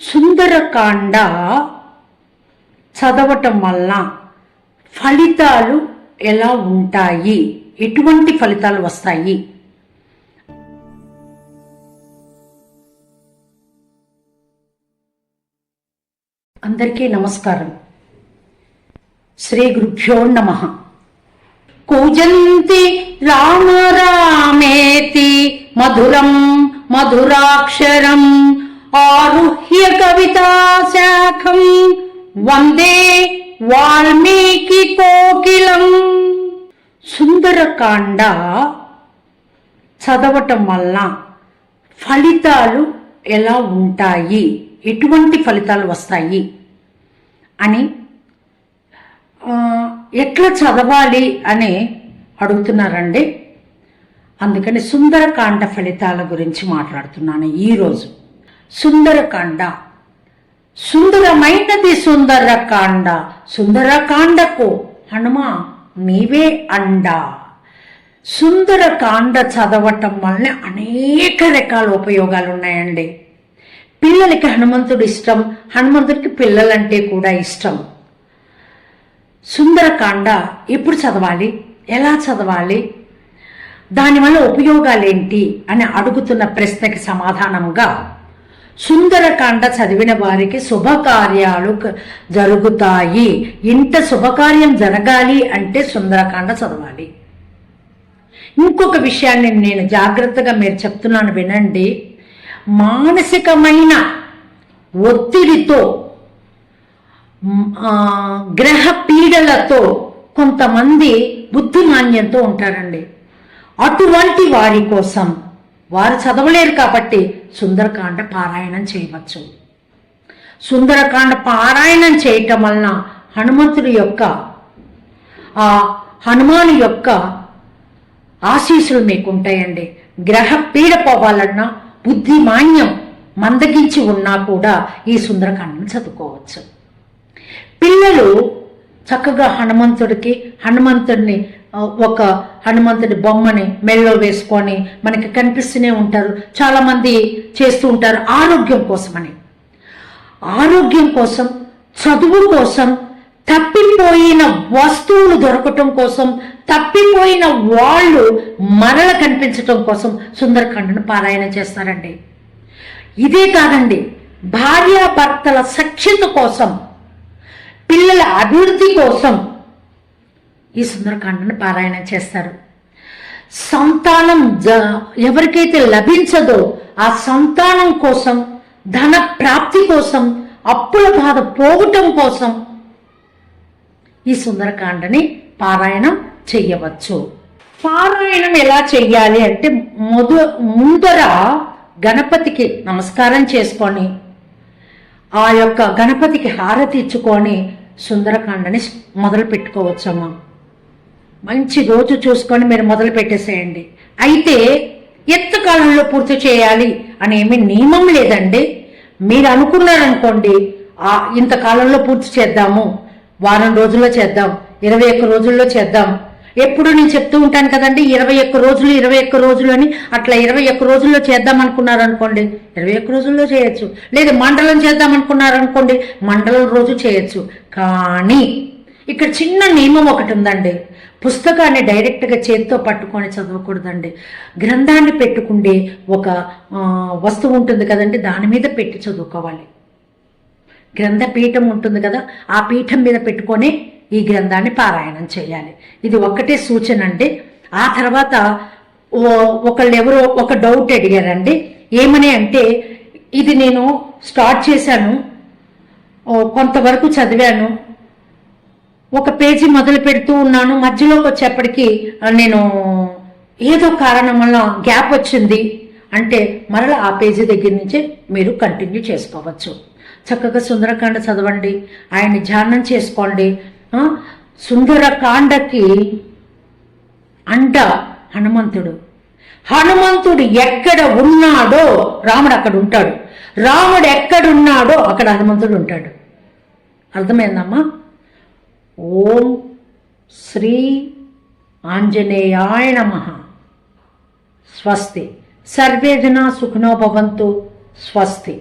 సుందరకాండ చదవటం వల్ల ఫలితాలు ఎలా ఉంటాయి, ఎటువంటి ఫలితాలు వస్తాయి? అందరికీ నమస్కారం. శ్రీ గురుభ్యో నమః. కూజంతి రామ రామేతి మధురం మధురాక్షరం ఆరుహ్య కవితా శాఖం వందే వాల్మీకి కోకిలం. సుందరకాండ చదవటం వల్ల ఫలితాలు ఎలా ఉంటాయి, ఎటువంటి ఫలితాలు వస్తాయి అని ఎట్లా చదవాలి అని అడుగుతున్నారండి. అందుకని సుందరకాండ ఫలితాల గురించి మాట్లాడుతున్నాను ఈరోజు. సుందరకాండ సుందరమైనది సుందరకాండ, సుందరకాండకు హనుమ నీవే అండ. సుందరకాండ చదవటం వల్ల అనేక రకాల ఉపయోగాలు ఉన్నాయండి. పిల్లలకి హనుమంతుడు ఇష్టం, హనుమంతుడికి పిల్లలంటే కూడా ఇష్టం. సుందరకాండ ఎప్పుడు చదవాలి, ఎలా చదవాలి, దానివల్ల ఉపయోగాలు ఏంటి అని అడుగుతున్న ప్రశ్నకి సమాధానంగా, సుందరకాండ చదివిన వారికి శుభకార్యాలు జరుగుతాయి. ఇంత శుభకార్యం జరగాలి అంటే సుందరకాండ చదవాలి. ఇంకొక విషయాన్ని నేను జాగ్రత్తగా మీరు చెప్తున్నాను వినండి. మానసికమైన ఒత్తిడితో, గ్రహ పీడలతో కొంతమంది బుద్ధిమాన్యంతో ఉంటారండి. అటువంటి వారి కోసం, వారు చదవలేరు కాబట్టి సుందరకాండ పారాయణం చేయవచ్చు. సుందరకాండ పారాయణం చేయటం వలన హనుమాను యొక్క ఆశీస్సులు మీకు ఉంటాయండి. గ్రహ పీడ పోవాలన్నా, బుద్ధిమాన్యం మందగించి ఉన్నా కూడా ఈ సుందరకాండను చదువుకోవచ్చు. పిల్లలు చక్కగా హనుమంతుడి బొమ్మని మెళ్ళో వేసుకొని మనకి కనిపిస్తూనే ఉంటారు. చాలా మంది చేస్తూ ఉంటారు ఆరోగ్యం కోసమని. ఆరోగ్యం కోసం, చదువు కోసం, తప్పిపోయిన వస్తువులు దొరకటం కోసం, తప్పిపోయిన వాళ్ళు మరల కనిపించటం కోసం సుందరకాండను పారాయణ చేస్తారండి. ఇదే కాదండి, భార్యాభర్తల సఖ్యత కోసం, పిల్లల అభివృద్ధి కోసం ఈ సుందరకాండను పారాయణం చేస్తారు. సంతానం ఎవరికైతే లభించదో ఆ సంతానం కోసం, ధన ప్రాప్తి కోసం, అప్పుల బాధ పోవటం కోసం ఈ సుందరకాండని పారాయణం చెయ్యవచ్చు. పారాయణం ఎలా చెయ్యాలి అంటే, ముందర గణపతికి నమస్కారం చేసుకొని, ఆ యొక్క గణపతికి హారతి ఇచ్చుకొని సుందరకాండని మొదలు పెట్టుకోవచ్చమ్మా. మంచి రోజు చూసుకొని మీరు మొదలు పెట్టేసేయండి. అయితే ఎంతకాలంలో పూర్తి చేయాలి అని ఏమీ నియమం లేదండి. మీరు అనుకున్నారనుకోండి, ఇంతకాలంలో పూర్తి చేద్దాము, వారం రోజుల్లో చేద్దాం, 21 రోజుల్లో చేద్దాం. ఎప్పుడు నేను చెప్తూ ఉంటాను కదండి, 21 రోజులు అని. అట్లా 21 రోజుల్లో చేద్దాం అనుకున్నారనుకోండి, 21 రోజుల్లో చేయొచ్చు. లేదా మండలం చేద్దాం అనుకున్నారనుకోండి, మండలం రోజు చేయొచ్చు. కానీ ఇక్కడ చిన్న నియమం ఒకటి ఉందండి. పుస్తకాన్ని డైరెక్ట్గా చేతితో పట్టుకొని చదవకూడదండి. గ్రంథాన్ని పెట్టుకుండే ఒక వస్తువు ఉంటుంది కదండి, దాని మీద పెట్టి చదువుకోవాలి. గ్రంథ పీఠం ఉంటుంది కదా, ఆ పీఠం మీద పెట్టుకొని ఈ గ్రంథాన్ని పారాయణం చేయాలి. ఇది ఒక్కటే సూచన అండి. ఆ తర్వాత ఎవరో ఒక డౌట్ అడిగారండి. ఏమని అంటే, ఇది నేను స్టార్ట్ చేశాను, కొంతవరకు చదివాను, ఒక పేజీ మొదలు పెడుతూ ఉన్నాను, మధ్యలోకి వచ్చేప్పటికి నేను ఏదో కారణం వల్ల గ్యాప్ వచ్చింది అంటే మరలా ఆ పేజీ దగ్గర నుంచే మీరు కంటిన్యూ చేసుకోవచ్చు. చక్కగా సుందరకాండ చదవండి, ఆయన్ని ధ్యానం చేసుకోండి. సుందరకాండకి అంట హనుమంతుడు. హనుమంతుడు ఎక్కడ ఉన్నాడో రాముడు అక్కడ ఉంటాడు, రాముడు ఎక్కడున్నాడో అక్కడ హనుమంతుడు ఉంటాడు. అర్థమైందమ్మా? ఓం శ్రీ ఆంజనేయాయ నమః. స్వస్తి. సర్వే జనా సుఖినో భవంతు. స్వస్తి.